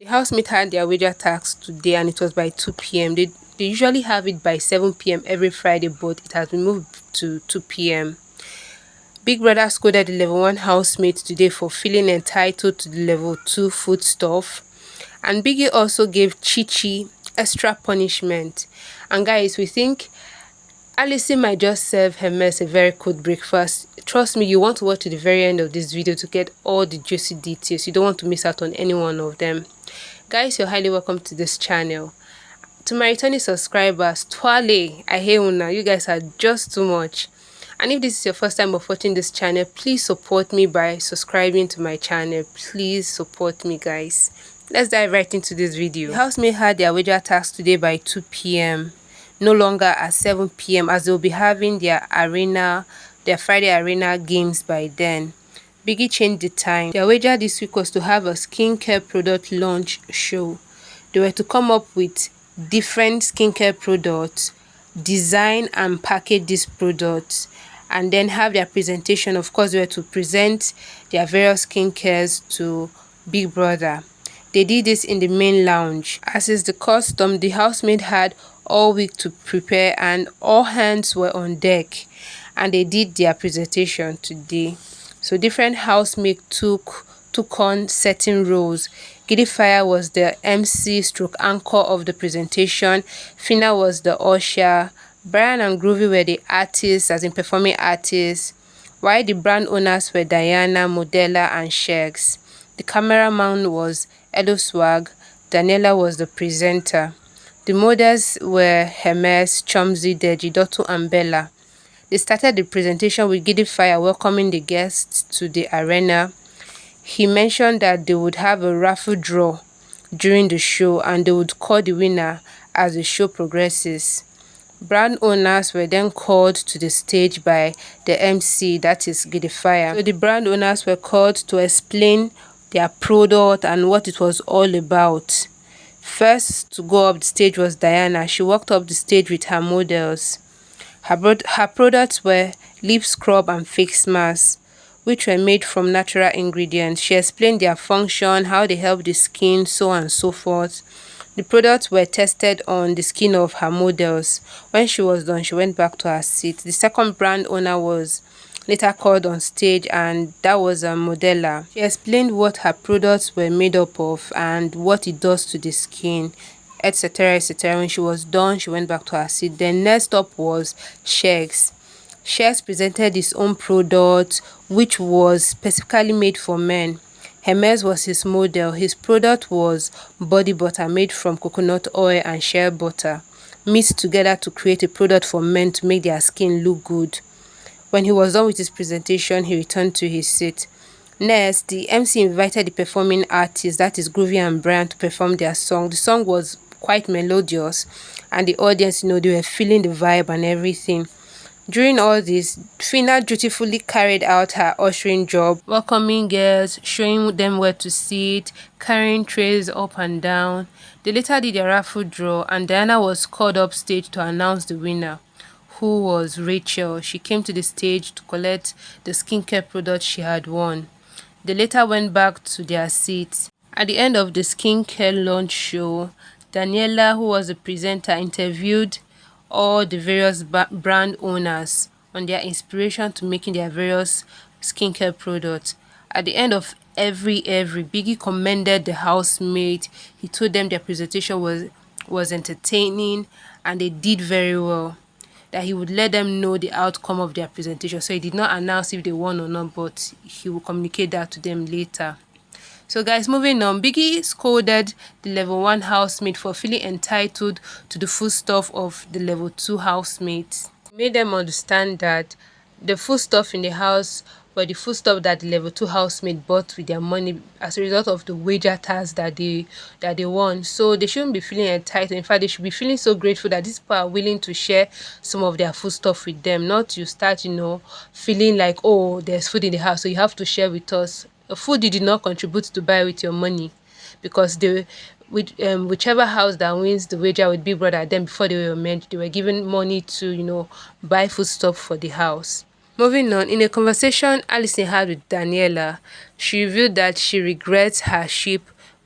The housemate had their wager task today and it was by 2 p.m. They usually have it by 7 p.m. every Friday, but it has been moved to 2 p.m. Big Brother scolded the level 1 housemate today for feeling entitled to the level 2 food stuff. And Biggie also gave Chichi extra punishment. And guys, we think Alysyn might just serve Hermes a very cold breakfast. Trust me, you want to watch to the very end of this video to get all the juicy details. You don't want to miss out on any one of them. Guys, you're highly welcome to this channel. To my returning subscribers, Twale, I hate una, you guys are just too much. And if this is your first time of watching this channel, please support me by subscribing to my channel. Please support me, guys. Let's dive right into this video. The housemates had their wager task today by 2 p.m. no longer at 7 p.m. as they'll be having their Friday arena games by then. Biggie changed the time. Their wager this week was to have a skincare product launch show. They were to come up with different skincare products, design and package these products, and then have their presentation. Of course, they were to present their various skincares to Big Brother. They did this in the main lounge. As is the custom, the housemaid had all week to prepare and all hands were on deck, and they did their presentation today. So different housemates took on certain roles. Giddy Fire was the MC stroke anchor of the presentation. Fina was the usher. Brian and Groovy were the artists, as in performing artists, while the brand owners were Diana, Modella, and Shegs. The cameraman was Edo Swag. Daniela was the presenter. The models were Hermes, Chomzy, Deji, Dotto, and Bella. They started the presentation with Giddy Fire welcoming the guests to the arena. He mentioned that they would have a raffle draw during the show and they would call the winner as the show progresses. Brand owners were then called to the stage by the MC, that is Giddy Fire. So the brand owners were called to explain their product and what it was all about. First to go up the stage was Diana. She walked up the stage with her models. Her products were lip scrub and face masks, which were made from natural ingredients. She explained their function, how they help the skin, so on and so forth. The products were tested on the skin of her models. When she was done, she went back to her seat. The second brand owner was later called on stage, and that was Modella. She explained what her products were made up of and what it does to the skin, etc, etc. When she was done, she went back to her seat. Then next up was Shegs. Shegs presented his own product, which was specifically made for men. Hermes was his model. His product was body butter made from coconut oil and shea butter, mixed together to create a product for men to make their skin look good. When he was done with his presentation, he returned to his seat. Next, the MC invited the performing artists, that is Groovy and Brian, to perform their song. The song was quite melodious, and the audience, they were feeling the vibe and everything. During all this, Fina dutifully carried out her ushering job, welcoming guests, showing them where to sit, carrying trays up and down. They later did a raffle draw, and Diana was called up stage to announce the winner, who was Rachel. She came to the stage to collect the skincare product she had won. They later went back to their seats. At the end of the skincare launch show, Daniela, who was the presenter, interviewed all the various brand owners on their inspiration to making their various skincare products. At the end of every Biggie commended the housemate. He told them their presentation was entertaining and they did very well, that he would let them know the outcome of their presentation. So he did not announce if they won or not, but he will communicate that to them later. So guys, moving on, Biggie scolded the level 1 housemate for feeling entitled to the food stuff of the level 2 housemates. He made them understand that the food stuff in the house were the food stuff that the level 2 housemate bought with their money as a result of the wager task that they won. So they shouldn't be feeling entitled. In fact, they should be feeling so grateful that these people are willing to share some of their food stuff with them, not you start feeling like, oh, there's food in the house so you have to share with us. Food you did not contribute to buy with your money, because whichever house that wins the wager with Big Brother, then before they were merged, they were given money to buy food stuff for the house. Moving on, in a conversation Alysyn had with Daniela, she revealed that she regrets her ship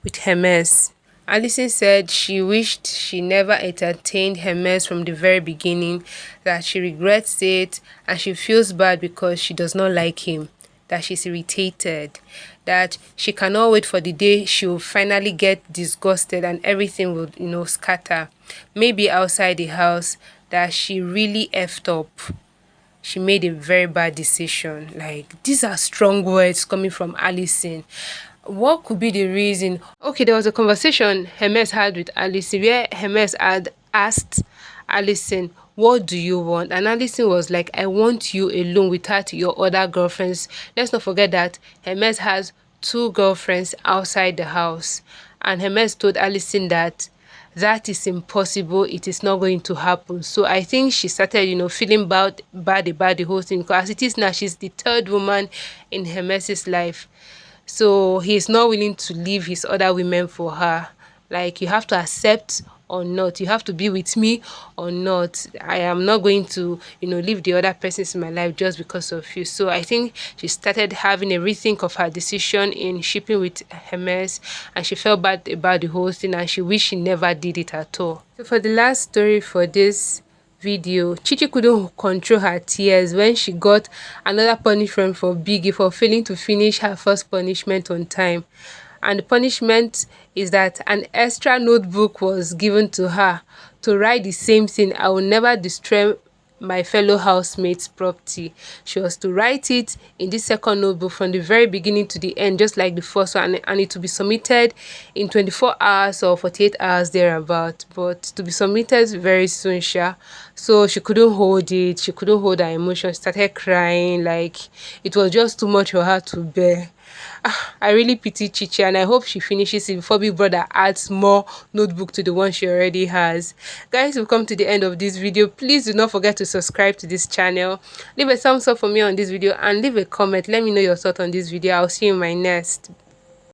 with Hermes. Alysyn said she wished she never entertained Hermes from the very beginning, that she regrets it and she feels bad because she does not like him, that she's irritated, that she cannot wait for the day she will finally get disgusted and everything will, scatter. Maybe outside the house, that she really effed up. She made a very bad decision. Like, these are strong words coming from Alysyn. What could be the reason? Okay, there was a conversation Hermes had with Alysyn where Hermes had asked Alysyn, what do you want? And Alysyn was like, I want you alone without your other girlfriends. Let's not forget that Hermes has two girlfriends outside the house. And Hermes told Alysyn that that is impossible, it is not going to happen. So I think she started, feeling bad about the whole thing, because as it is now, she's the third woman in Hermes's life. So he's not willing to leave his other women for her. Like, you have to accept or not, you have to be with me or not. I am not going to, leave the other persons in my life just because of you. So I think she started having a rethink of her decision in shipping with Hermes, and she felt bad about the whole thing and she wished she never did it at all. So for the last story for this video, Chichi couldn't control her tears when she got another punishment for Biggie for failing to finish her first punishment on time. And the punishment is that an extra notebook was given to her to write the same thing: I will never destroy my fellow housemates' property. She was to write it in this second notebook from the very beginning to the end, just like the first one, and it to be submitted in 24 hours or 48 hours thereabout, but to be submitted very soon, sha. So she couldn't hold it, she couldn't hold her emotions, started crying, like it was just too much for her to bear. I really pity Chichi, and I hope she finishes it before Big Brother adds more notebook to the one she already has. Guys, we've come to the end of this video. Please do not forget to subscribe to this channel. Leave a thumbs up for me on this video and leave a comment. Let me know your thoughts on this video. I'll see you in my next.